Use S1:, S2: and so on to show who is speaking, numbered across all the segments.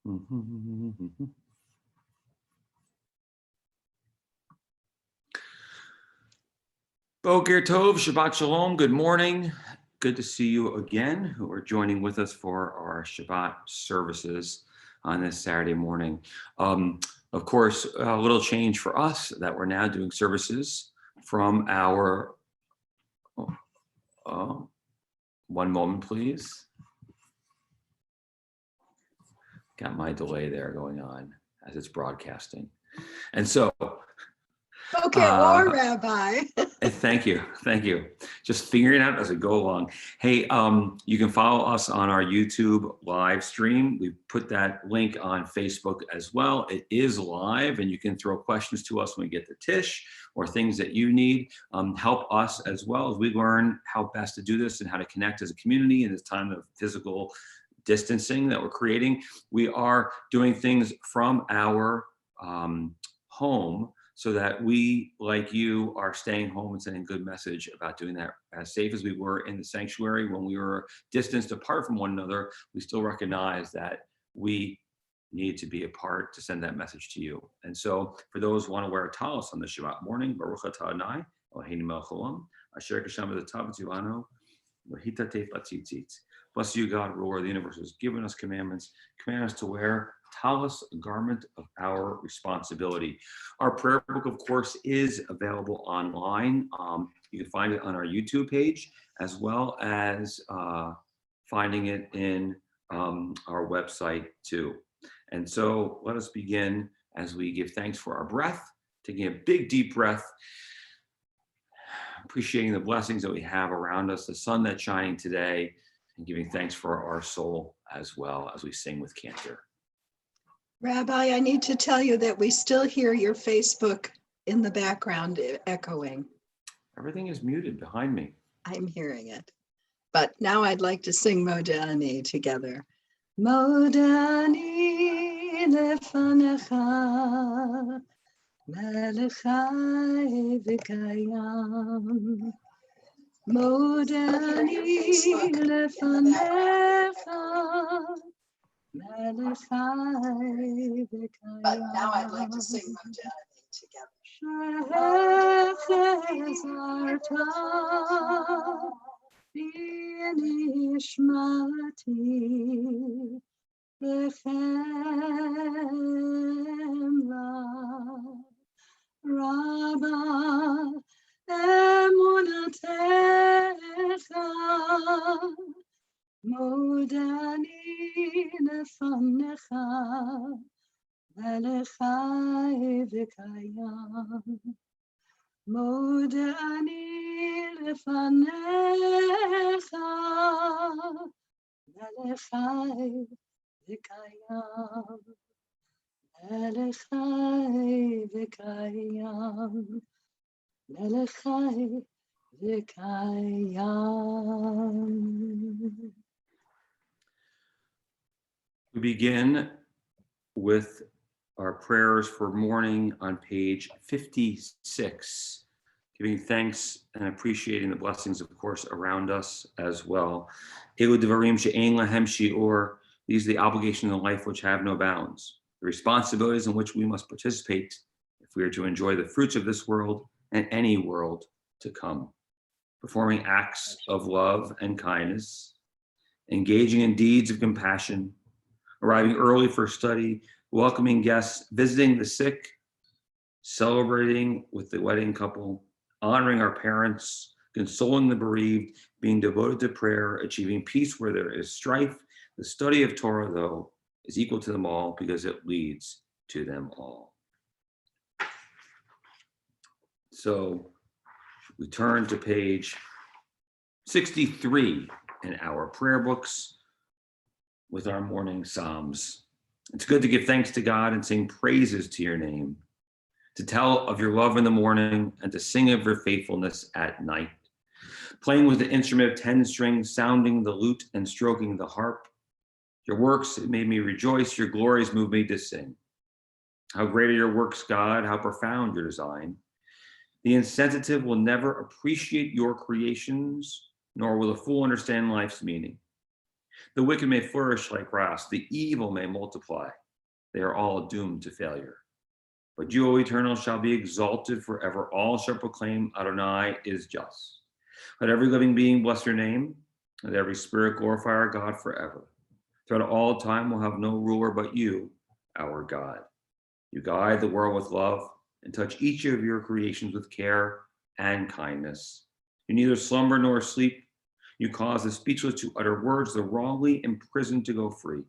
S1: Boker Tov, Shabbat Shalom, good morning. Good to see you again who are joining with us for our Shabbat services on this Saturday morning. Of course, a little change for us that we're now doing services from our, one moment please. Got my delay there going on as it's broadcasting. And so,
S2: Okay, or Rabbi.
S1: Thank you. Just figuring it out as we go along. Hey, you can follow us on our YouTube live stream. We put that link on Facebook as well. It is live, and you can throw questions to us when we get to Tish or things that you need. Help us as well as we learn how best to do this and how to connect as a community in this time of physical distancing that we're creating. We are doing things from our home, so that we, like you, are staying home and sending a good message about doing that as safe as we were in the sanctuary. When we were distanced apart from one another, we still recognize that we need to be apart to send that message to you. And so for those who want to wear a talis on the Shabbat morning, Baruch atah Adonai, Eloheinu melech haolam, asher kasham v'tatav tzivanu, v'hita teif latzitzit. Bless you, God, ruler of the universe, who has given us commandments. Command us to wear talis, a garment of our responsibility. Our prayer book, of course, is available online. You can find it on our YouTube page, as well as finding it in our website too. And so let us begin as we give thanks for our breath, taking a big, deep breath, appreciating the blessings that we have around us, the sun that's shining today, and giving thanks for our soul as well as we sing with cantor.
S2: Rabbi, I need to tell you that we still hear your Facebook in the background echoing.
S1: Everything is muted behind me.
S2: I'm hearing it. But now I'd like to sing Modani together. Modani lefanecha, melechai v'kayam. Modani lefanecha, but now I'd like to sing Modani together. Modani lefanecha, melechai v'kayam. Modani lefanecha, melechai v'kayam. Melechai v'kayam. Melechai v'kayam.
S1: We begin with our prayers for morning on page 56, giving thanks and appreciating the blessings, of course, around us as well. Elu devarim she'ein lahem shi'ur. These are the obligations in life which have no bounds, the responsibilities in which we must participate if we are to enjoy the fruits of this world and any world to come. Performing acts of love and kindness, engaging in deeds of compassion, arriving early for study, welcoming guests, visiting the sick, celebrating with the wedding couple, honoring our parents, consoling the bereaved, being devoted to prayer, achieving peace where there is strife. The study of Torah, though, is equal to them all because it leads to them all. So we turn to page 63 in our prayer books with our morning psalms. It's good to give thanks to God and sing praises to your name, to tell of your love in the morning and to sing of your faithfulness at night. Playing with the instrument of 10 strings, sounding the lute and stroking the harp. Your works made me rejoice, your glories moved me to sing. How great are your works, God, how profound your design. The insensitive will never appreciate your creations, nor will the fool understand life's meaning. The wicked may flourish like grass, the evil may multiply. They are all doomed to failure. But you, O Eternal, shall be exalted forever. All shall proclaim Adonai is just. Let every living being bless your name. Let every spirit glorify our God forever. Throughout all time, we'll have no ruler but you, our God. You guide the world with love and touch each of your creations with care and kindness. You neither slumber nor sleep. You cause the speechless to utter words, the wrongly imprisoned to go free.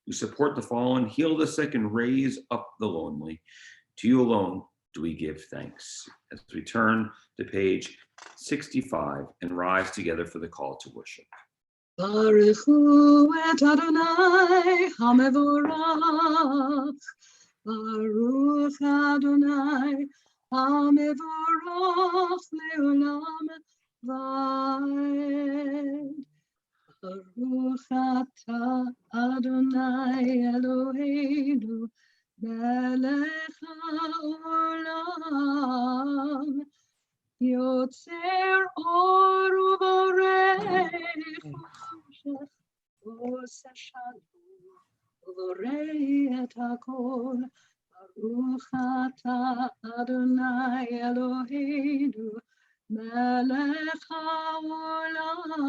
S1: You support the fallen, heal the sick, and raise up the lonely. To you alone do we give thanks. As we turn to page 65 and rise together for the call to worship.
S2: Baruch hu et Adonai hamevorach. Baruch Adonai hamevorach leolam vaed. Baruch atah Adonai Eloheinu melech haolam. Yotzer or uvorech choshech osa shalom uvorei et hakol. Baruch atah Adonai Eloheinu melech haolam.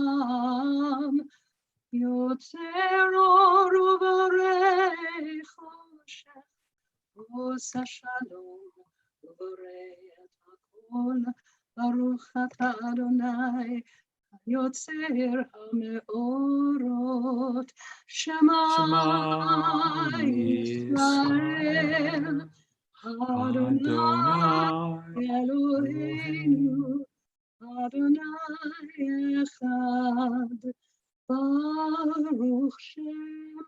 S2: Yotzer or uvorech choshech osa shalom uvorei et hakol. Baruch atah Adonai Yotzer hameorot. Shema Yisrael Adonai Eloheinu Adonai echad. Baruch Shem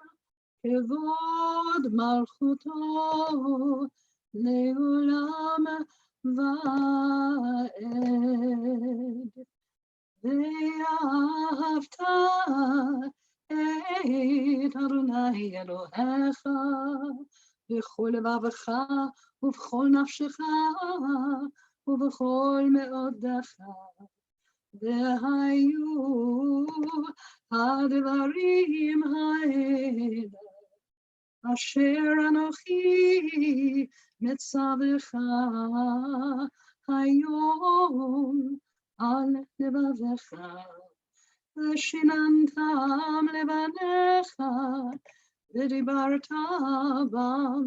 S2: kevod malchuto leolam vaed. ואהבת את אדוני אלוהיך בכל לבבך ובכל נפשך ובכל מאודך. והיו הדברים האלה אשר אנוכי מצווך היום על לבבך, ושיננתם לבניך, ודיברת בם,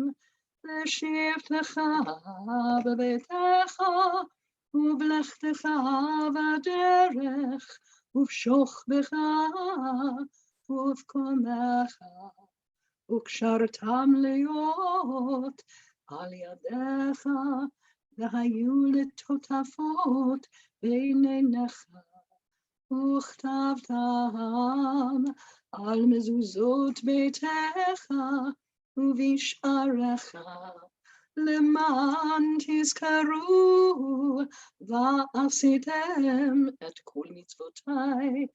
S2: לשבתך בביתך, ובלכתך בדרך, ובשוכבך, ובקומך, וקשרתם להיות על ידיך, והיו לטוטפות בין עיניך, וכתבתם על מזוזות ביתך ובשעריך, למען תזכרו ועשיתם את כל מצוותיי,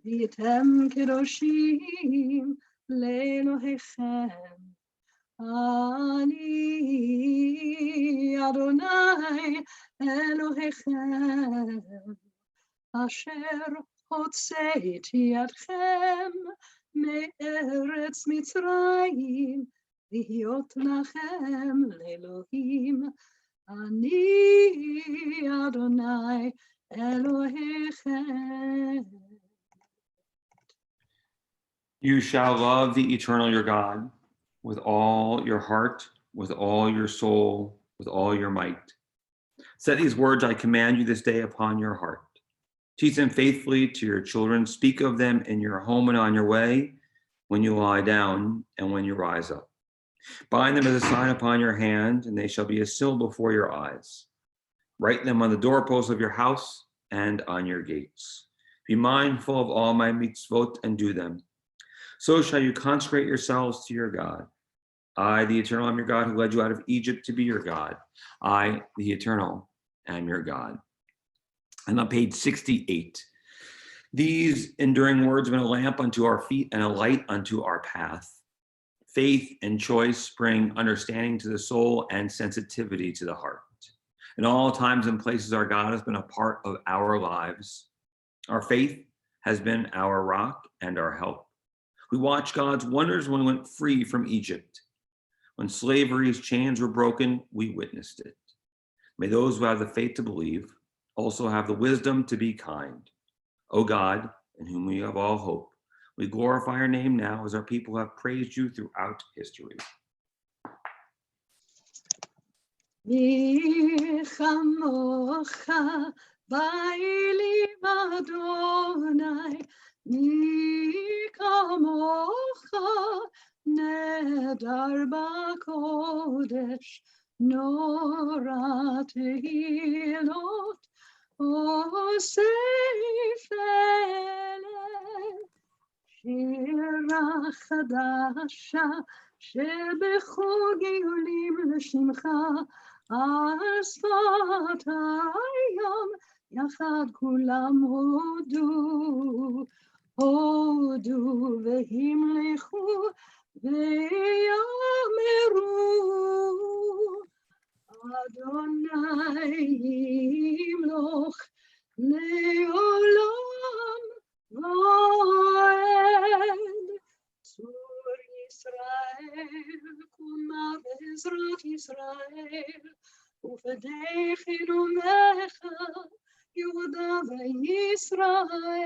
S2: והייתם קדושים לאלוהיכם. אני אדוני אלוהיכם, אשר הוצאתי אתכם מארץ מצרים, להיות לכם לאלוהים. אני אדוני אלוהיכם.
S1: You shall love the eternal your God with all your heart, with all your soul, with all your might. Set these words I command you this day upon your heart. Teach them faithfully to your children. Speak of them in your home and on your way, when you lie down and when you rise up. Bind them as a sign upon your hand, and they shall be a seal before your eyes. Write them on the doorposts of your house and on your gates. Be mindful of all my mitzvot and do them. So shall you consecrate yourselves to your God. I, the Eternal, am your God, who led you out of Egypt to be your God. I, the Eternal, am your God. And on page 68, these enduring words have been a lamp unto our feet and a light unto our path. Faith and choice bring understanding to the soul and sensitivity to the heart. In all times and places, our God has been a part of our lives. Our faith has been our rock and our help. We watched God's wonders when we went free from Egypt. When slavery's chains were broken, we witnessed it. May those who have the faith to believe also have the wisdom to be kind. O God, in whom we have all hope, we glorify your name now as our people have praised you throughout history.
S2: Chamocha ba'elim Adonai, mi kamocha nedar b'kodesh, nora tehilot osef eleh, שירה חדשה שבחוגי עולים לשמך על שפת הים יחד כולם הודו הודו והמלכו ויאמרו אדוני ימלוך לעולם ועד. צור ישראל קומה בעזרת ישראל ופדי חינומך יהודה וישראל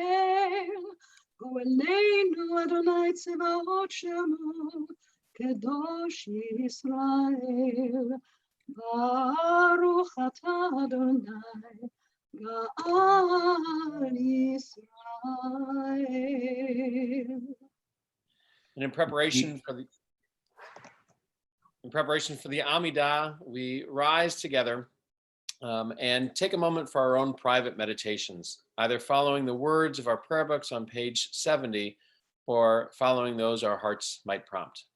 S2: גואלנו אדוני צבאות שמו קדוש ישראל ברוך אתה אדוני גאל ישראל.
S3: And in preparation for the Amidah, we rise together and take a moment for our own private meditations, either following the words of our prayer books on page 70 or following those our hearts might prompt.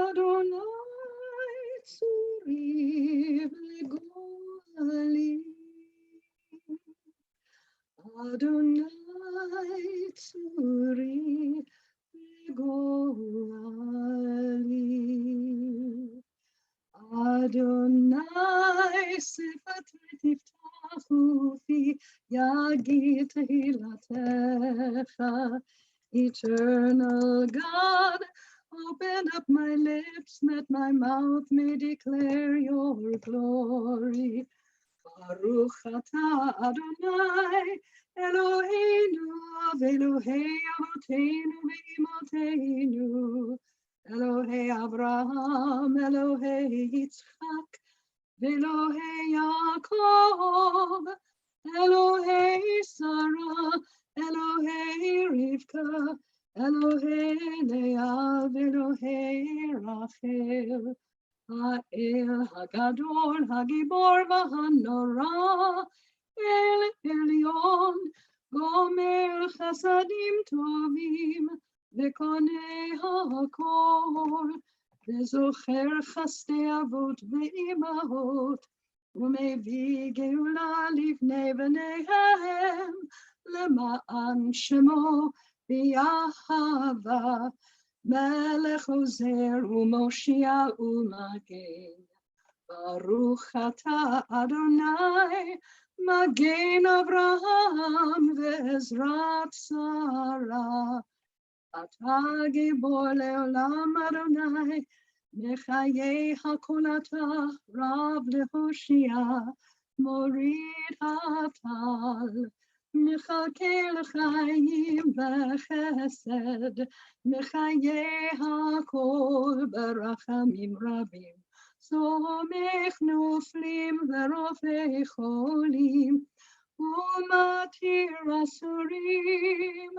S2: Adonai tzuri v'goli, Adonai tzuri v'goli, Adonai sifatri tiftachu fi yagid tehilatecha, Eternal God, open up my lips, that my mouth may declare your glory. Baruch atah Adonai, Eloheinu, Elohei Avoteinu ve'imoteinu, Elohei Abraham, Elohei Yitzchak, ve'Elohei Yaakov, Elohei Sarah, Elohei Rivka, Elohei Leah, Elohei Rachel, Ha'el Hagadol, Hagibor v'Hanora, El Elyon, Gomer Chasadim Tovim, V'konei HaKol, V'zocher Chasdei Avot Ve'imahot, U'mevii Geula Livnei B'neihem, Lema'an Shemo B'Yahava, Melech Ozer u'Moshia u'Magen. Baruch atah Adonai, Magen Avraham ve'ezrat Sarah. Atah Gibor le'olam Adonai, Mechayei hakol atah, Rav lehoshia, Morid hatal. מחכה לחיים בחסד, מחיה הכל ברחמים רבים, סומך נופלים ורופא חולים, ומתיר אסורים,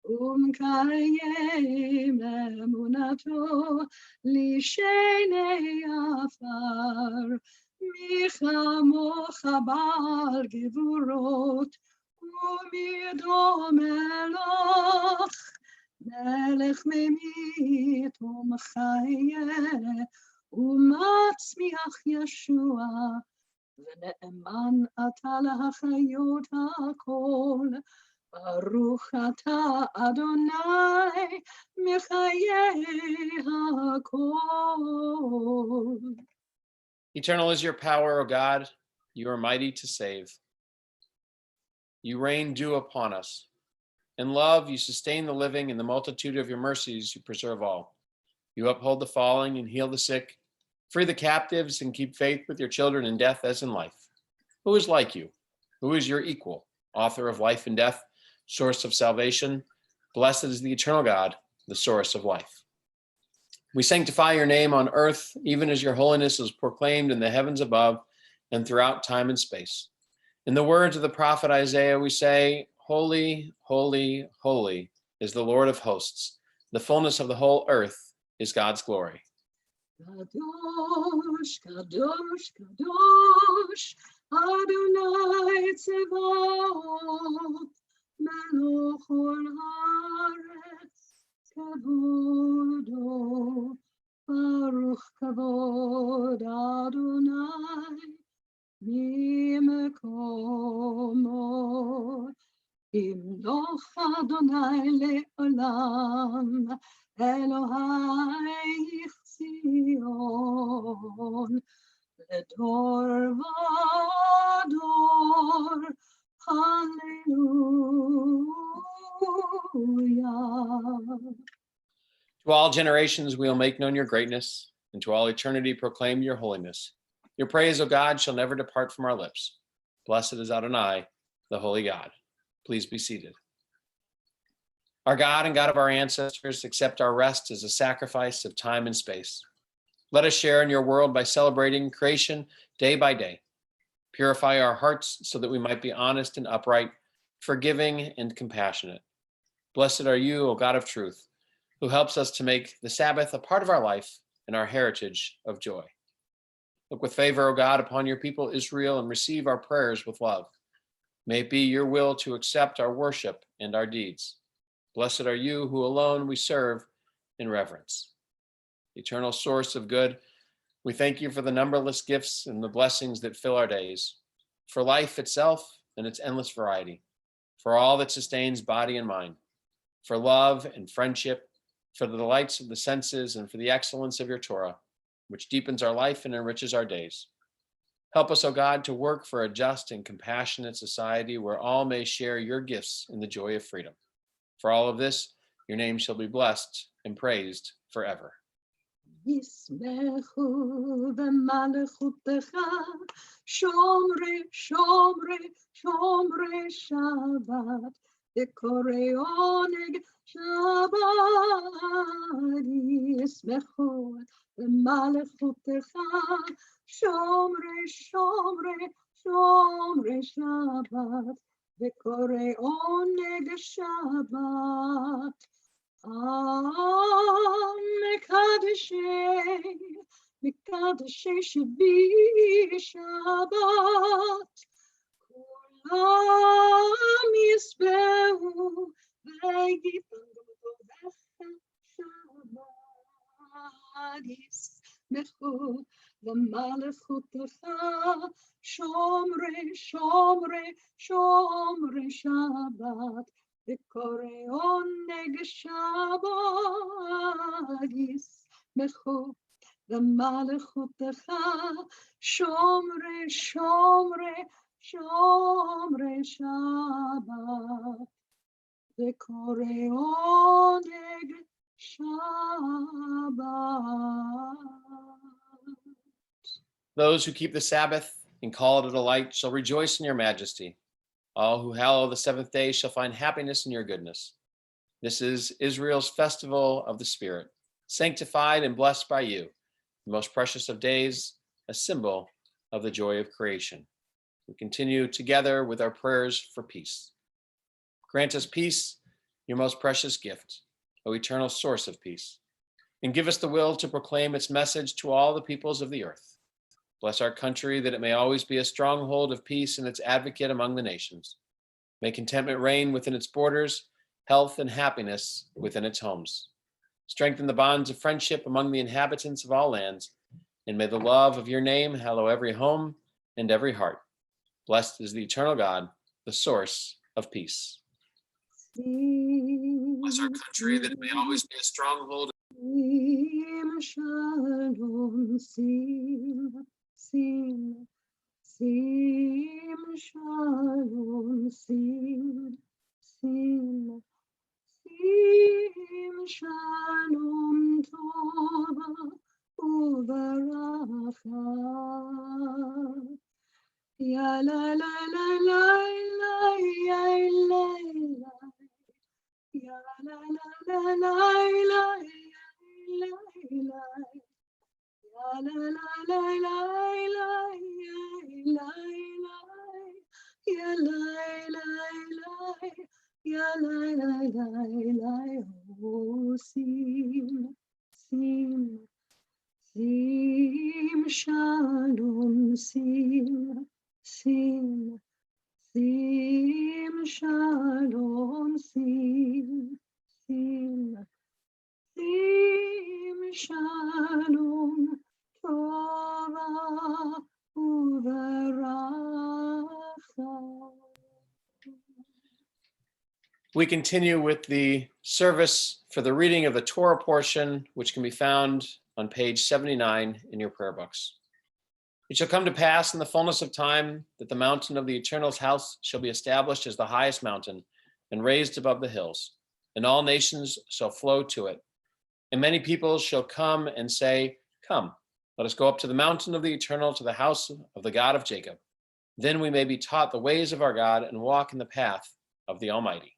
S2: ומקיים אמונתו לשני עפר, מי כמוך בעל גבורות, ומידו מלך, מלך ממית ומחיה, ומצמיח ישוע, ונאמן אתה להחיות הכל. ברוך אתה אדוני מחיי הכל.
S3: Eternal is your power, O God. You are mighty to save. You rain dew upon us. In love, you sustain the living. In the multitude of your mercies, you preserve all. You uphold the falling and heal the sick, free the captives, and keep faith with your children in death as in life. Who is like you? Who is your equal? Author of life and death, source of salvation. Blessed is the eternal God, the source of life. We sanctify your name on earth, even as your holiness is proclaimed in the heavens above and throughout time and space. In the words of the prophet Isaiah, we say, holy, holy, holy is the Lord of hosts. The fullness of the whole earth is God's glory.
S2: Kadosh, kadosh, kadosh, Adonai Tzevaot, Melech ol haaretz, kavodo, Baruch kavod Adonai, mimekomo, Imloch Adonai le'olam, Elohai Zion, לדור ודור, hallelujah.
S3: To all generations, we will make known your greatness, and to all eternity proclaim your holiness. Your praise, O God, shall never depart from our lips. Blessed is Adonai, the holy God. Please be seated. Our God and God of our ancestors, accept our rest as a sacrifice of time and space. Let us share in your world by celebrating creation day by day. Purify our hearts so that we might be honest and upright, forgiving and compassionate. Blessed are you, O God of truth, who helps us to make the Sabbath a part of our life and our heritage of joy. Look with favor, O God, upon your people Israel and receive our prayers with love. May it be your will to accept our worship and our deeds. Blessed are you who alone we serve in reverence. Eternal source of good, we thank you for the numberless gifts and the blessings that fill our days, for life itself and its endless variety, for all that sustains body and mind, for love and friendship, for the delights of the senses, and for the excellence of your Torah, which deepens our life and enriches our days. Help us, O God, to work for a just and compassionate society where all may share your gifts in the joy of freedom. For all of this, your name shall be blessed and praised forever.
S2: ישמחו במלכותך, שומרי, שומרי, שומרי שבת, וקוראי עונג שבת. ישמחו במלכותך, שומרי, שומרי, שומרי שבת, וקוראי עונג שבת. מקדשי שבי שבת, כולם ישבעו ויתענגו בך שבת. ישמחו במלכותך, שומרי, שומרי, שומרי שבת, וקוראי עונג שבת. ישמחו במלכותך, שומרי, שומרי, שומרי שבת, וקוראי עונג שבת.
S3: Those who keep the Sabbath and call it a delight shall rejoice in your majesty. All who hallow the seventh day shall find happiness in your goodness. This is Israel's festival of the Spirit, sanctified and blessed by you, the most precious of days, a symbol of the joy of creation. We continue together with our prayers for peace. Grant us peace, your most precious gift, O eternal source of peace, and give us the will to proclaim its message to all the peoples of the earth. Bless our country that it may always be a stronghold of peace and its advocate among the nations. May contentment reign within its borders, health and happiness within its homes. Strengthen the bonds of friendship among the inhabitants of all lands, and may the love of your name hallow every home and every heart. Blessed is the eternal God, the source of peace. Bless our country, that it may always be a stronghold.
S4: Shalom, sim, sim, sim, shalom, sim, sim, sim, shalom, tova, uveracha. Ya la la la la la ya la la. Ya la la la la la la la. Ya la la la la la la la. Ya la la la. Ya la la la la. Oh, sim, sim, sim, shalom, sim, sim. Sim, shalom, sim, sim, sim, shalom, Torah, uveracha.
S3: We continue with the service for the reading of the Torah portion, which can be found on page 79 in your prayer books. It shall come to pass in the fullness of time that the mountain of the Eternal's house shall be established as the highest mountain and raised above the hills, and all nations shall flow to it. And many people shall come and say, come, let us go up to the mountain of the Eternal, to the house of the God of Jacob. Then we may be taught the ways of our God and walk in the path of the Almighty.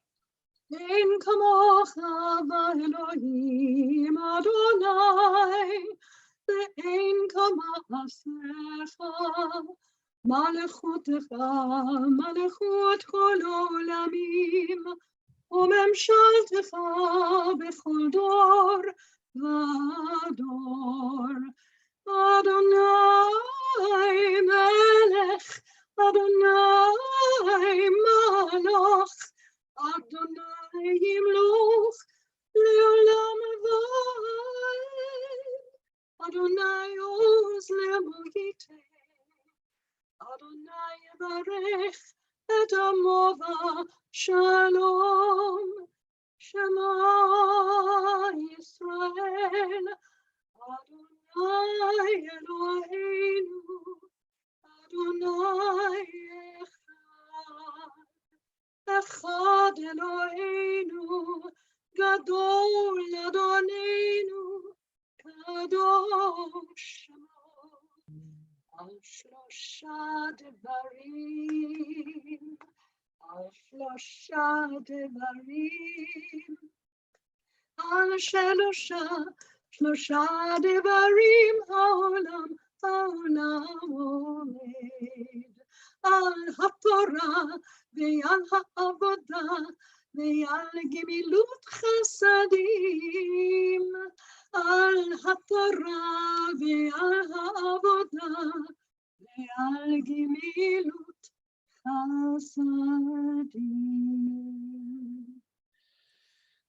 S4: Ein kamocha v'Elohim Adonai, ve'ein kamasecha, malechutecha, malechut kol olamim, u'memshaltecha b'chol dor v'dor. Adonai melech, Adonai malach, Adonai yimloch leolam va'ed. Adonai oz le'moyite. Adonai yevarech et amo shalom. Shema Yisrael. Adonai Eloheinu. Adonai Echad Eloheinu, Gadol Adonenu, Kadosh Shemo. Al Shlosha Devarim, Al Shlosha Devarim, Al Shlosha Devarim, Haolam Omed. Al HaTorah ve'al ha'avodah ve'al gemilut chasadim. Al HaTorah ve'al ha'avodah ve'al gemilut chasadim.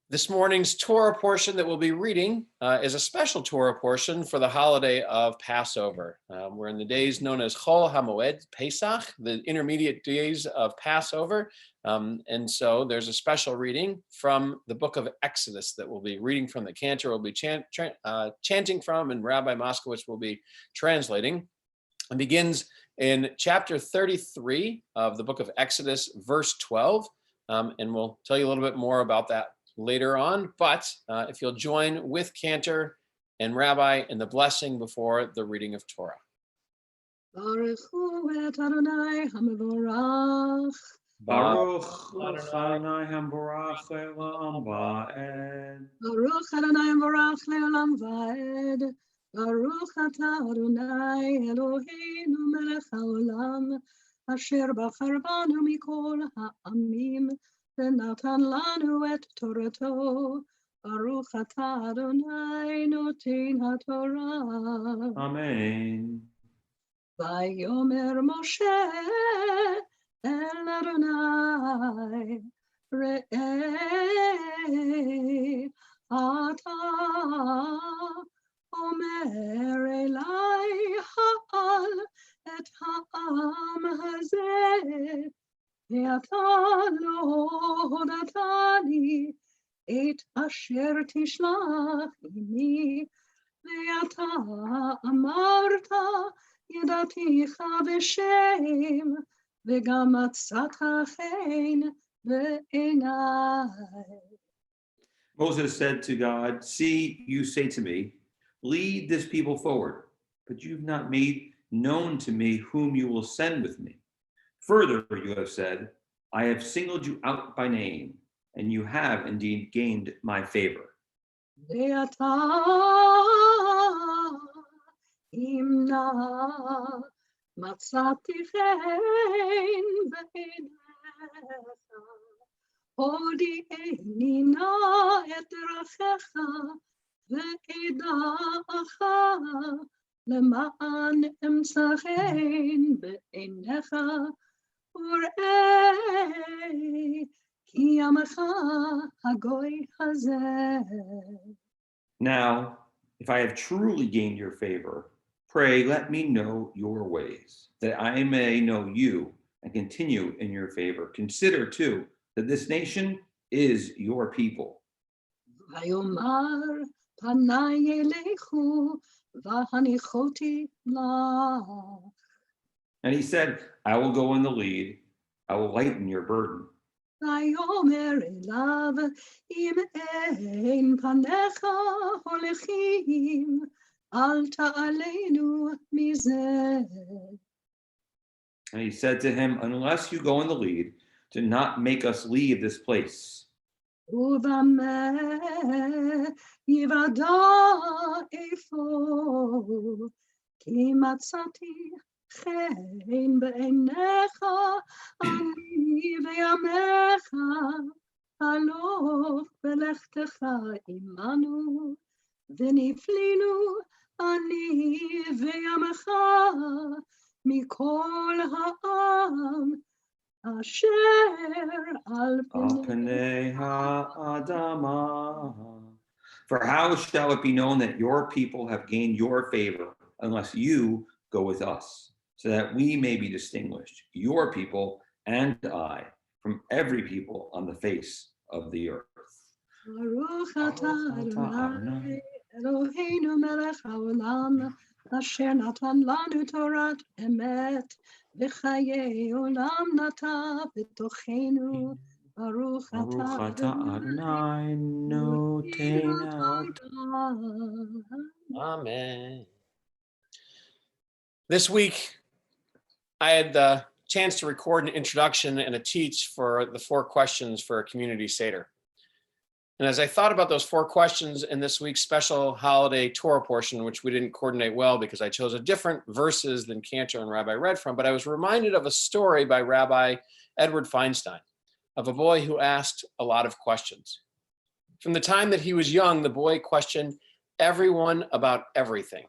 S3: This morning's Torah portion that we'll be reading is a special Torah portion for the holiday of Passover. We're in the days known as Chol HaMoed, Pesach, the intermediate days of Passover. And so there's a special reading from the book of Exodus that we'll be reading from. The cantor will be chanting from, and Rabbi Moskowitz will be translating. It begins in chapter 33 of the book of Exodus, verse 12. And we'll tell you a little bit more about that later on, but if you'll join with Cantor and Rabbi in the blessing before the reading of Torah.
S4: Baruch hu et Adonai hamevorach.
S1: Baruch Adonai Hambarach Le'olam Va'ed.
S4: Baruch Adonai hamevorach le'olam va'ed. Baruch atah Adonai Eloheinu melech haolam, asher bachar banu mikol ha'amim, ונתן לנו את תורתו. ברוך אתה אדוני נותן התורה.
S1: Amen.
S4: ויאמר משה אל אדוני ראה אתה אומר אליי העל את העם הזה ואתה לא הודעתני את אשר תשלח עמי ואתה אמרת ידעתיך בשם וגם מצאת חן בעיניי.
S1: Moses said to God, "See, you say to me, lead this people forward, but you've not made known to me whom you will send with me. Further, you have said, I have singled you out by name, and you have indeed gained my favor."
S4: ואתה אם נא מצאתי חן בעיניך הודיעני נא את דרכיך ואדעך למען אמצא חן בעיניך וראה כי עמך הגוי הזה.
S1: Now, if I have truly gained your favor, pray let me know your ways, that I may know you and continue in your favor. Consider too that this nation is your people.
S4: ויאמר פניי אליכו והניחותי לך.
S1: And he said, I will go in the lead, I will lighten your burden.
S4: ויאמר אליו אם אין פניך הולכים אל תעלנו מזה.
S1: And he said to him, unless you go in the lead, do not make us leave this place.
S4: ובמה יוודע איפה כי מצאתי חן בעיניך אני וימיך הלוך ולכתך עמנו ונפלינו אני וימיך מכל העם אשר על
S1: פני האדמה. For how shall it be known that your people have gained your favor unless you go with us, so that we may be distinguished, your people and I, from every people on the face of the earth.
S4: ברוך אתה אדוני אלוהינו מלך העולם אשר נתן לנו תורת אמת וחיי עולם נטע בתוכנו. ברוך אתה אדוני נותן.
S3: Amen. This week, I had the chance to record an introduction and a teach for the 4 questions for a community Seder. And as I thought about those 4 questions in this week's special holiday Torah portion, which we didn't coordinate well because I chose a different verses than Cantor and Rabbi read from, but I was reminded of a story by Rabbi Edward Feinstein of a boy who asked a lot of questions. From the time that he was young, the boy questioned everyone about everything.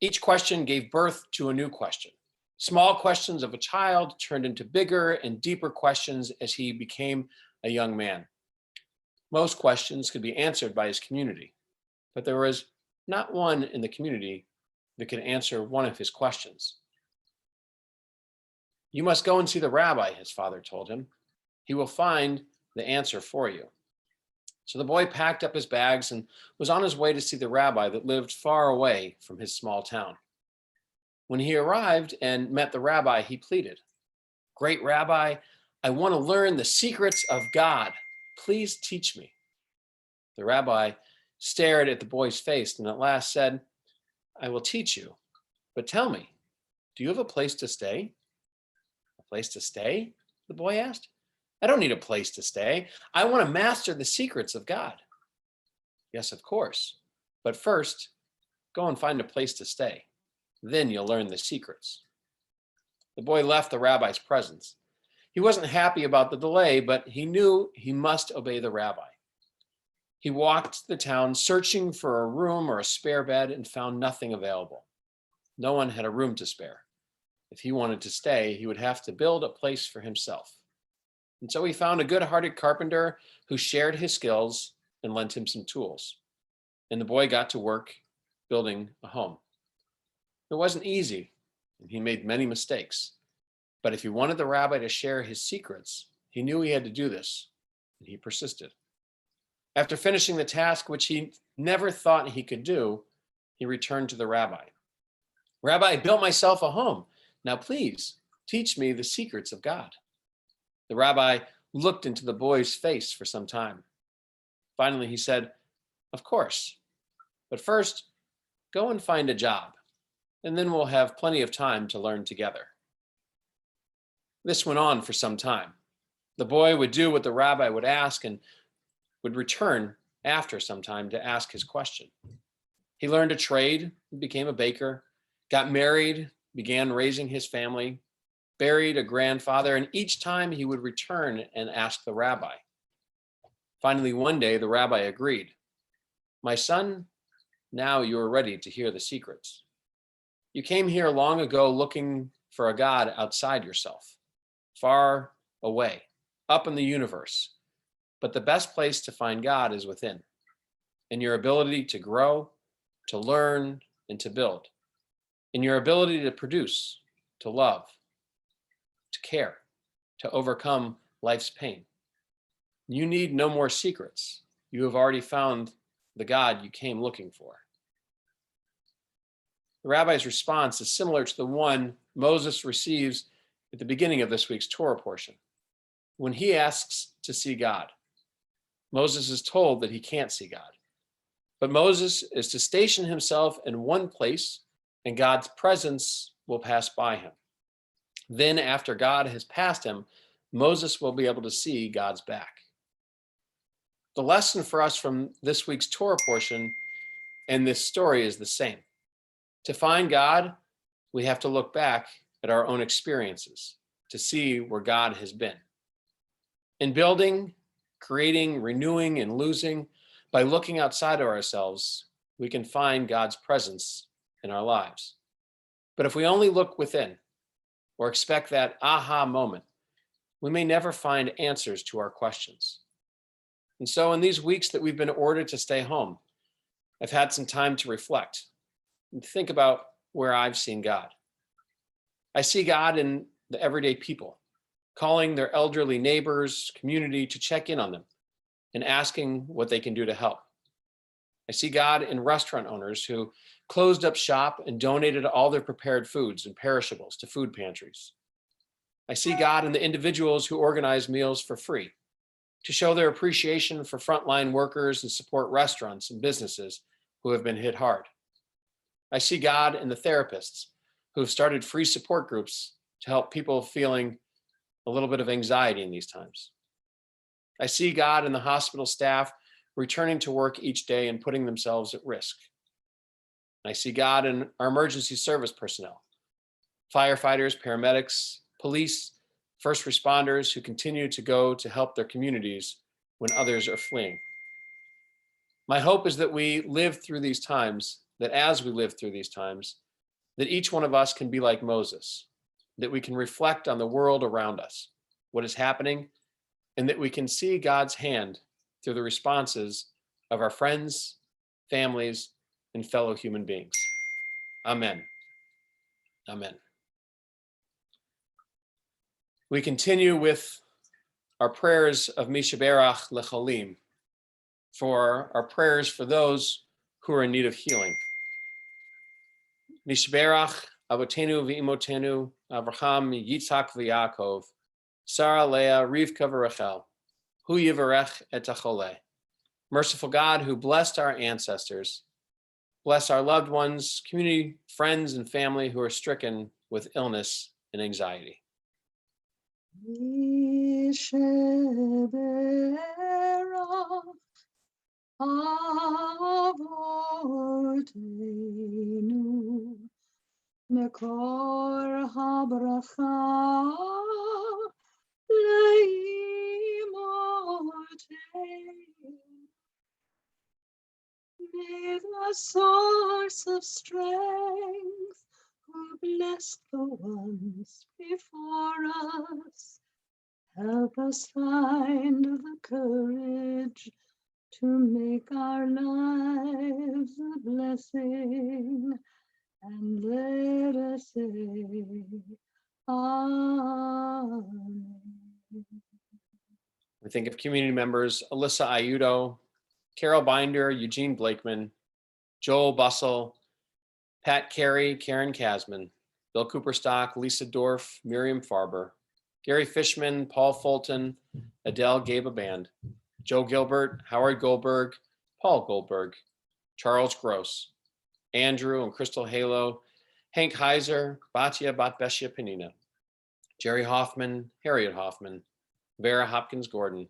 S3: Each question gave birth to a new question. Small questions of a child turned into bigger and deeper questions as he became a young man. Most questions could be answered by his community, but there was not one in the community that could answer one of his questions. You must go and see the rabbi, his father told him. He will find the answer for you. So the boy packed up his bags and was on his way to see the rabbi that lived far away from his small town. When he arrived and met the rabbi, he pleaded, "Great rabbi, I want to learn the secrets of God. Please teach me." The rabbi stared at the boy's face and at last said, "I will teach you, but tell me, do you have a place to stay?" "A place to stay?" the boy asked. "I don't need a place to stay. I want to master the secrets of God." "Yes, of course. But first, go and find a place to stay. Then you'll learn the secrets." The boy left the rabbi's presence. He wasn't happy about the delay, but he knew he must obey the rabbi. He walked the town searching for a room or a spare bed and found nothing available. No one had a room to spare. If he wanted to stay, he would have to build a place for himself. And so he found a good-hearted carpenter who shared his skills and lent him some tools. And the boy got to work building a home. It wasn't easy, and he made many mistakes. But if he wanted the rabbi to share his secrets, he knew he had to do this, and he persisted. After finishing the task, which he never thought he could do, he returned to the rabbi. Rabbi, I built myself a home. Now please teach me the secrets of God. The rabbi looked into the boy's face for some time. Finally, he said, of course, but first, go and find a job, and then we'll have plenty of time to learn together. This went on for some time. The boy would do what the rabbi would ask and would return after some time to ask his question. He learned a trade, became a baker, got married, began raising his family, buried a grandfather, and each time he would return and ask the rabbi. Finally, one day, the rabbi agreed. My son, now you are ready to hear the secrets. You came here long ago looking for a God outside yourself, far away, up in the universe. But the best place to find God is within, in your ability to grow, to learn, and to build, in your ability to produce, to love, to care, to overcome life's pain. You need no more secrets. You have already found the God you came looking for. The rabbi's response is similar to the one Moses receives at the beginning of this week's Torah portion. When he asks to see God, Moses is told that he can't see God. But Moses is to station himself in one place, and God's presence will pass by him. Then, after God has passed him, Moses will be able to see God's back. The lesson for us from this week's Torah portion and this story is the same. To find God, we have to look back at our own experiences to see where God has been. In building, creating, renewing, and losing, by looking outside of ourselves, we can find God's presence in our lives. But if we only look within or expect that aha moment, we may never find answers to our questions. And so in these weeks that we've been ordered to stay home, I've had some time to reflect and think about where I've seen God. I see God in the everyday people, calling their elderly neighbors, community to check in on them and asking what they can do to help. I see God in restaurant owners who closed up shop and donated all their prepared foods and perishables to food pantries. I see God in the individuals who organize meals for free to show their appreciation for frontline workers and support restaurants and businesses who have been hit hard. I see God in the therapists who have started free support groups to help people feeling a little bit of anxiety in these times. I see God in the hospital staff returning to work each day and putting themselves at risk. I see God in our emergency service personnel, firefighters, paramedics, police, first responders who continue to go to help their communities when others are fleeing. My hope is that we live through these times, that as we live through these times, that each one of us can be like Moses, that we can reflect on the world around us, what is happening, and that we can see God's hand through the responses of our friends, families, and fellow human beings. Amen. Amen. We continue with our prayers of Mishaberach Lecholim, for our prayers for those who are in need of healing. Mishaberach Avotenu v'imotenu Avraham Yitzhak v'Yaakov Sarah Leah Rivka v'Rachel Hu Yivarech et Achole. Merciful God, who blessed our ancestors, bless our loved ones, community, friends, and family who are stricken with illness and anxiety.
S4: מקור הברכה לאמותינו. May the source of strength bless the ones before us. Help us find the courage to make our lives a blessing, and let us say, Amen.
S3: We think of community members Alyssa Ayudo, Carol Binder, Eugene Blakeman, Joel Bussell, Pat Carey, Karen Kasman, Bill Cooperstock, Lisa Dorff, Miriam Farber, Gary Fishman, Paul Fulton, Adele Gaba Band, Joe Gilbert, Howard Goldberg, Paul Goldberg, Charles Gross, Andrew and Crystal Halo, Hank Heiser, Batya Batbeshia Panina, Jerry Hoffman, Harriet Hoffman, Vera Hopkins Gordon,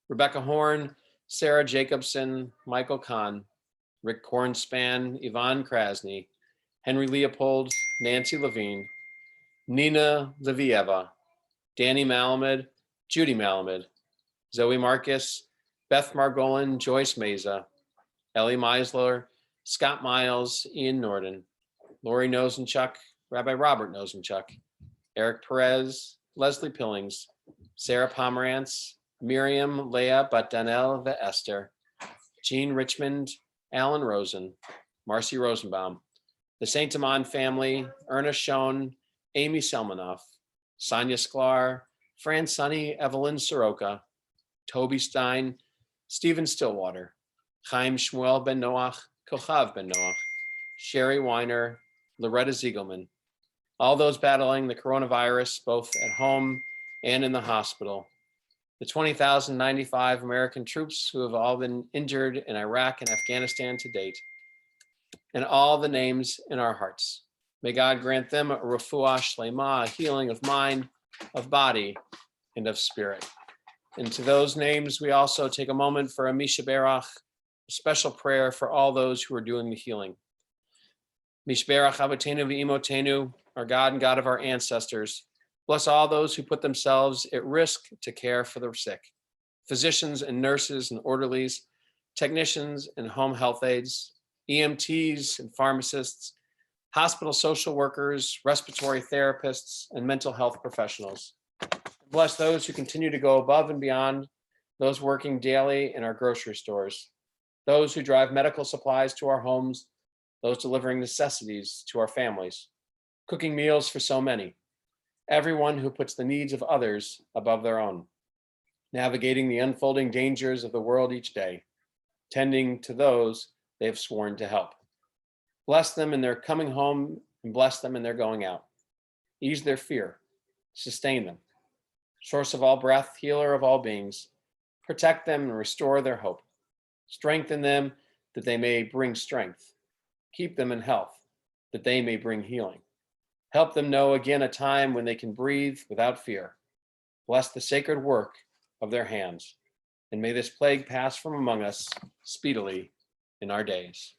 S3: Rebecca Horn, Sarah Jacobson, Michael Kahn, Rick Kornspan, Yvonne Krasny, Henry Leopold, Nancy Levine, Nina Levieva, Danny Malamed, Judy Malamed, Zoe Marcus, Beth Margolin, Joyce Meza, Ellie Meisler, Scott Miles, Ian Norden, Lori Nosenchuk, Rabbi Robert Nosenchuk, Eric Perez, Leslie Pillings, Sarah Pomerantz, Miriam Leah Batdanel the Esther, Jean Richmond, Alan Rosen, Marcy Rosenbaum, the Saint Amand family, Ernest Schoen, Amy Selmanoff, Sonia Sklar, Fran Sunny, Evelyn Soroka, Toby Stein, Stephen Stillwater, Chaim Shmuel Ben Noach, Kochav Ben Noach, Sherry Weiner, Loretta Ziegelman, all those battling the coronavirus, both at home and in the hospital, the 20,095 American troops who have all been injured in Iraq and Afghanistan to date, and all the names in our hearts. May God grant them a refuah shlema, a healing of mind, of body, and of spirit. And to those names, we also take a moment for a Misha Berach, a special prayer for all those who are doing the healing. Mishberach Avotenu v'imotenu, our God and God of our ancestors, bless all those who put themselves at risk to care for the sick, physicians and nurses and orderlies, technicians and home health aides, EMTs and pharmacists, hospital social workers, respiratory therapists, and mental health professionals. Bless those who continue to go above and beyond, those working daily in our grocery stores, those who drive medical supplies to our homes, those delivering necessities to our families, cooking meals for so many, everyone who puts the needs of others above their own, navigating the unfolding dangers of the world each day, tending to those they have sworn to help. Bless them in their coming home and bless them in their going out. Ease their fear, sustain them. Source of all breath, healer of all beings, protect them and restore their hope. Strengthen them that they may bring strength. Keep them in health, that they may bring healing. Help them know again a time when they can breathe without fear. Bless the sacred work of their hands, and may this plague pass from among us speedily in our days.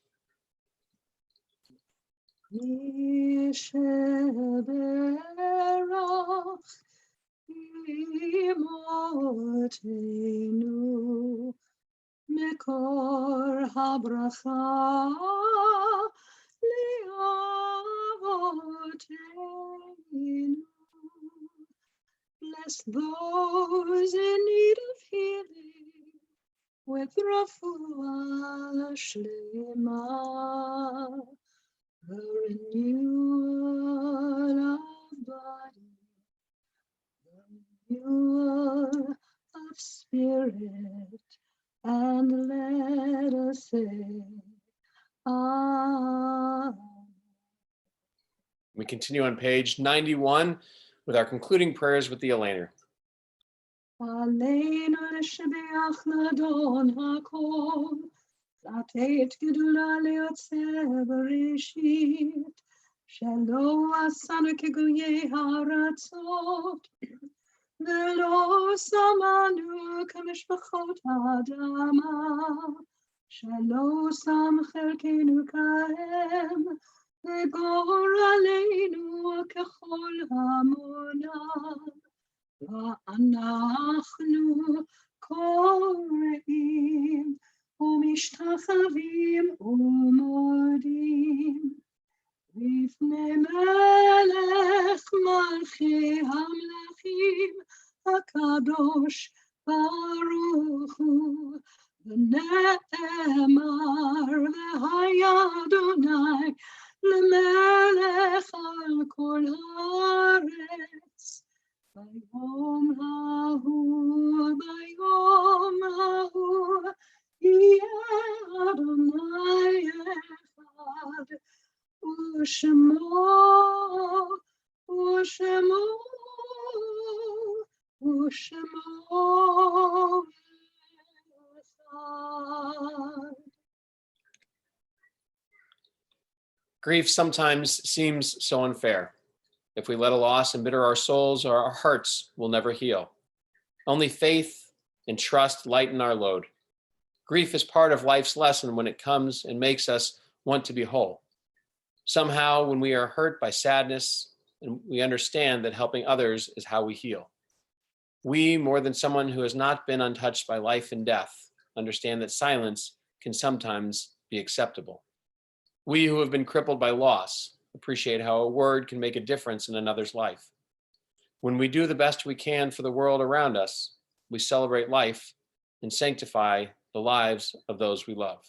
S4: Imotenu Mekor habracha liavotenu. Bless those in need of healing with refuah shlema, the renewal of body, the renewal of spirit, and let us say, Amen.
S3: We continue on page 91 with our concluding prayers with the Elainer.
S4: Aleinu l'shibeach l'adon hakol, לתת גדולה ליוצר בראשית, שלא עשנו כגויי הארצות, ולא שמנו כמשפחות האדמה, שלא שם חלקנו כהם, לגורלנו ככל המונם, ואנחנו קוראים ומשתחווים ומודים לפני Kadosh Baruch Hu. V'ne'emar v'haya Adonai lemelech al kol haaretz. Bayom hahu yeh Adonai echad. U'shemo echad.
S3: Grief sometimes seems so unfair. If we let a loss embitter our souls, or our hearts will never heal. Only faith and trust lighten our load. Grief is part of life's lesson when it comes and makes us want to be whole. Somehow, when we are hurt by sadness, and we understand that helping others is how we heal. We, more than someone who has not been untouched by life and death, understand that silence can sometimes be acceptable. We who have been crippled by loss appreciate how a word can make a difference in another's life. When we do the best we can for the world around us, we celebrate life and sanctify the lives of those we love.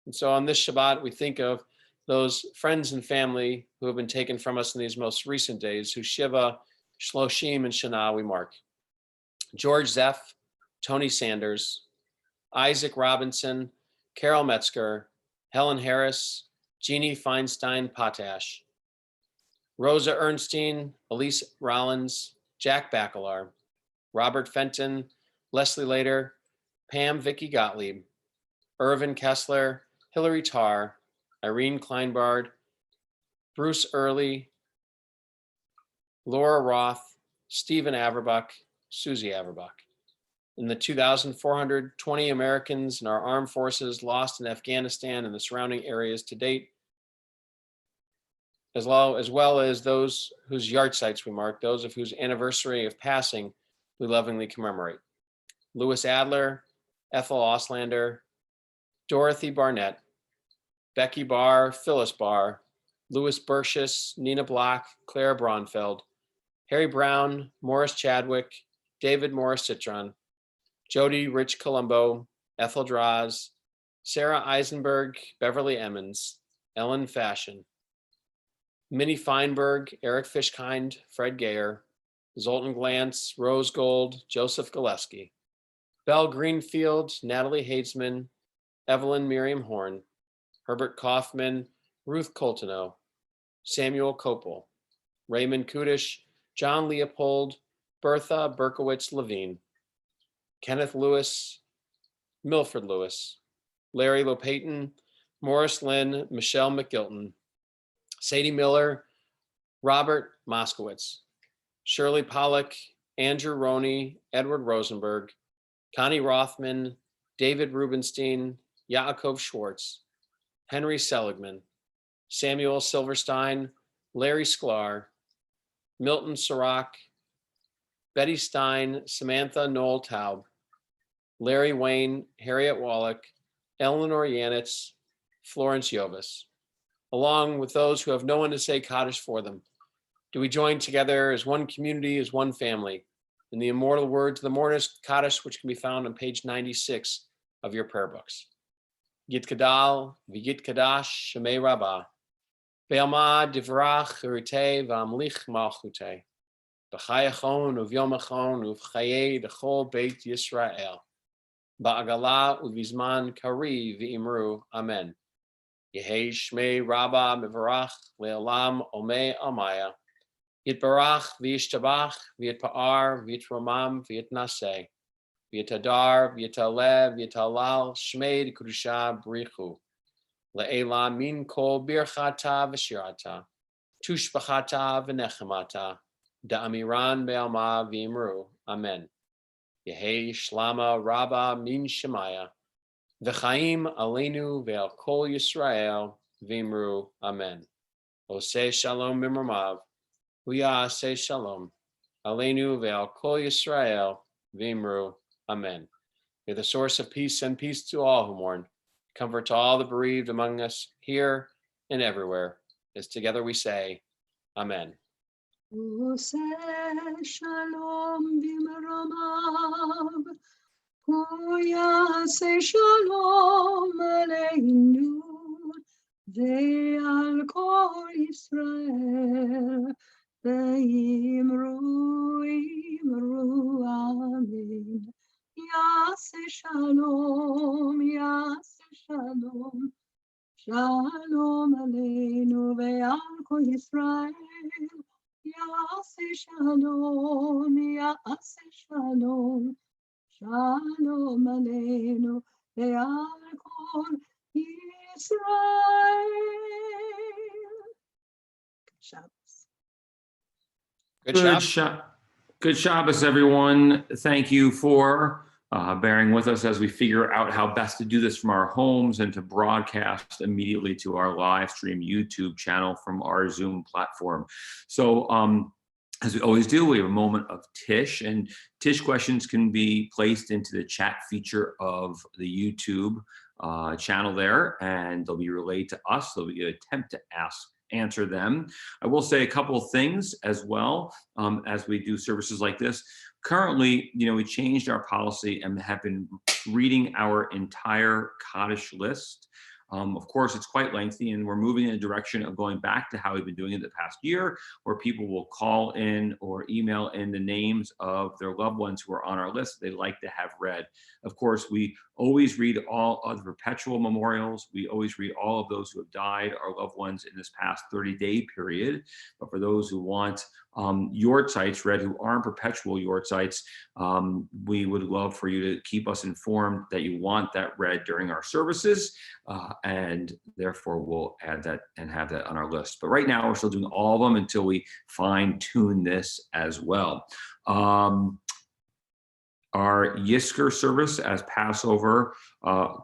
S3: And so on this Shabbat, we think of those friends and family who have been taken from us in these most recent days, whose Shiva, Shloshim, and Shana we mark. George Zeff, Tony Sanders, Isaac Robinson, Carol Metzger, Helen Harris, Jeannie Feinstein Potash, Rosa Ernstein, Elise Rollins, Jack Bacalar, Robert Fenton, Leslie Lader, Pam Vicky Gottlieb, Irvin Kessler, Hillary Tarr, Irene Kleinbard, Bruce Early, Laura Roth, Stephen Averbuck, Susie Averbuck. In the 2,420 Americans in our armed forces lost in Afghanistan and the surrounding areas to date, as well as those whose yard sites we mark, those of whose anniversary of passing we lovingly commemorate. Louis Adler, Ethel Auslander, Dorothy Barnett, Becky Barr, Phyllis Barr, Louis Bercius, Nina Block, Claire Braunfeld, Harry Brown, Morris Chadwick, David Morris Citron, Jody Rich Colombo, Ethel Draz, Sarah Eisenberg, Beverly Emmons, Ellen Fashion, Minnie Feinberg, Eric Fishkind, Fred Gayer, Zoltan Glantz, Rose Gold, Joseph Gillespie, Belle Greenfield, Natalie Hadesman, Evelyn Miriam Horn, Herbert Kaufman, Ruth Coltoneau, Samuel Copel, Raymond Kudish, John Leopold, Bertha Berkowitz Levine, Kenneth Lewis, Milford Lewis, Larry Lopayton, Morris Lynn, Michelle McGilton, Sadie Miller, Robert Moskowitz, Shirley Pollock, Andrew Roney, Edward Rosenberg, Connie Rothman, David Rubenstein, Yaakov Schwartz, Henry Seligman, Samuel Silverstein, Larry Sklar, Milton Sirach, Betty Stein, Samantha Noel Taub, Larry Wayne, Harriet Wallach, Eleanor Yanitz, Florence Jovis, along with those who have no one to say Kaddish for them. Do we join together as one community, as one family, in the immortal words of the Mourner's Kaddish, which can be found on page 96 of your prayer books. Yit Kadal, V'yit Kadash, Shemei Rabbah, Ve'alma Divrach, Urite, V'amlich Malchute, B'chayachon, Uvyomachon, Uvchaye, Dechol Beit Yisrael, Ba'agala, Uvizman Kari, V'imru, Amen. Yehei Shmei Rabbah Mevarach, Le'olam Omei Amaya, Yitbarach, V'yishtabach, V'yitpa'ar, V'yitromam, V'yitnaseh, V'yitadar, V'yitaleh, V'yitalal, Shmei Kedusha Brichu, Le'elam Min Kol Birchata V'shirata, Tushbachata V'nechemata, Da'amiran Be'alma V'imru, Amen. Yehei Shlama Rabbah Min Shemaya, V'chaim Aleinu Ve'al Kol Yisrael, V'imru, Amen. Oseh Shalom Mimramav, Huyaseh Shalom, Aleinu Ve'al Kol Yisrael, V'imru, Amen. May the source of peace send peace to all who mourn, comfort to all the bereaved among us here and everywhere, as together we say, Amen.
S4: עושה שלום במרומיו, הוא יעשה שלום עלינו ועל כל ישראל, ואמרו אמן. יעשה שלום, יעשה שלום, שלום עלינו ועל כל ישראל. יעשה שלום, יעשה שלום, שלום עלינו ועל כל ישראל. Shabbos.
S3: Good job.
S1: Good Shabbos, everyone. Thank you for bearing with us as we figure out how best to do this from our homes and to broadcast immediately to our live stream YouTube channel from our Zoom platform. So as we always do, we have a moment of Tish, and Tish questions can be placed into the chat feature of the YouTube channel there, and they'll be relayed to us. So we attempt to answer them. I will say a couple of things as well as we do services like this. Currently, we changed our policy and have been reading our entire Kaddish list. Of course, it's quite lengthy, and we're moving in a direction of going back to how we've been doing it the past year, where people will call in or email in the names of their loved ones who are on our list they'd like to have read. Of course, we always read all of the perpetual memorials. We always read all of those who have died, our loved ones in this past 30-day period. But for those who want yortzites read who aren't perpetual yortzites, we would love for you to keep us informed that you want that read during our services, and therefore we'll add that and have that on our list. But right now we're still doing all of them until we fine tune this as well. Our Yisker service as Passover,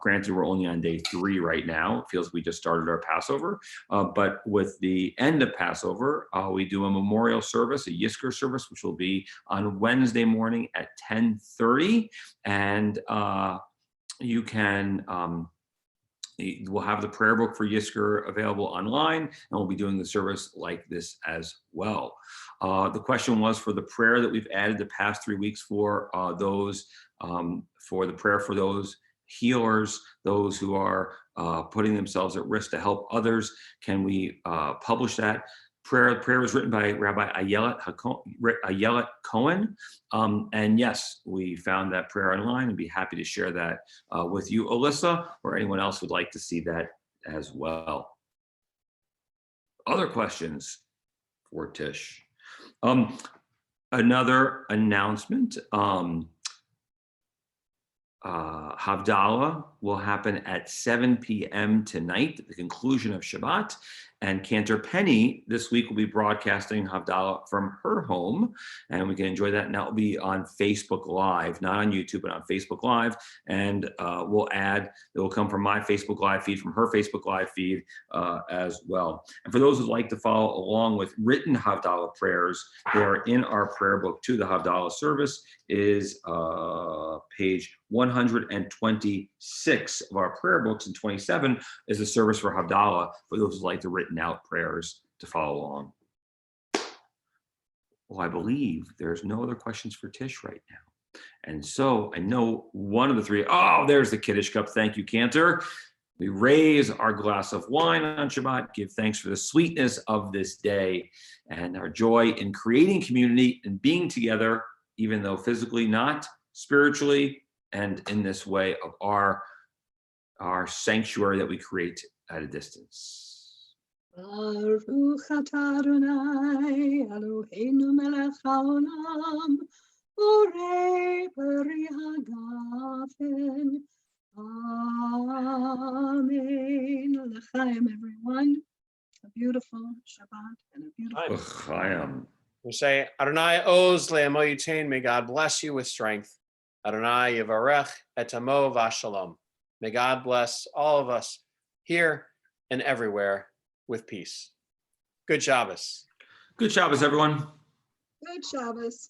S1: granted we're only on day 3 right now. It feels we just started our Passover, but with the end of Passover, we do a memorial service, a Yisker service, which will be on Wednesday morning at 10:30, and you can, we'll have the prayer book for Yisker available online, and we'll be doing the service like this as well. The question was for the prayer that we've added the past 3 weeks for those, for the prayer for those healers, those who are putting themselves at risk to help others. Can we publish that? Prayer was written by Rabbi Ayelet Cohen. And yes, we found that prayer online and be happy to share that with you, Alyssa, or anyone else who'd like to see that as well. Other questions for Tish? Another announcement, Havdalah will happen at 7 p.m. tonight at the conclusion of Shabbat, and Cantor Penny this week will be broadcasting Havdalah from her home, and we can enjoy that. And that will be on Facebook Live, not on YouTube, but on Facebook Live. And we'll add, it will come from my Facebook Live feed, from her Facebook Live feed as well. And for those who'd like to follow along with written Havdalah prayers, they are in our prayer book to the Havdalah service, is page 126 of our prayer books, and 27 is a service for Havdalah for those who like the written out prayers to follow along. Well, I believe there's no other questions for Tish right now. And so I know one of the three, oh, there's the Kiddush cup. Thank you, Cantor. We raise our glass of wine on Shabbat, give thanks for the sweetness of this day and our joy in creating community and being together, even though physically not, spiritually, and in this way of our sanctuary that we create at a distance.
S4: Baruch atah Adonai Eloheinu melech haolam, borei peri hagafen. Amen. L'chaim, everyone. A beautiful Shabbat and a beautiful.
S1: L'chaim.
S3: We say, Adonai oz le'amo yitain, may God bless you with strength. Adonai yivarech et amo v'shalom. May God bless all of us here and everywhere with peace. Good Shabbos.
S1: Good Shabbos, everyone.
S2: Good Shabbos.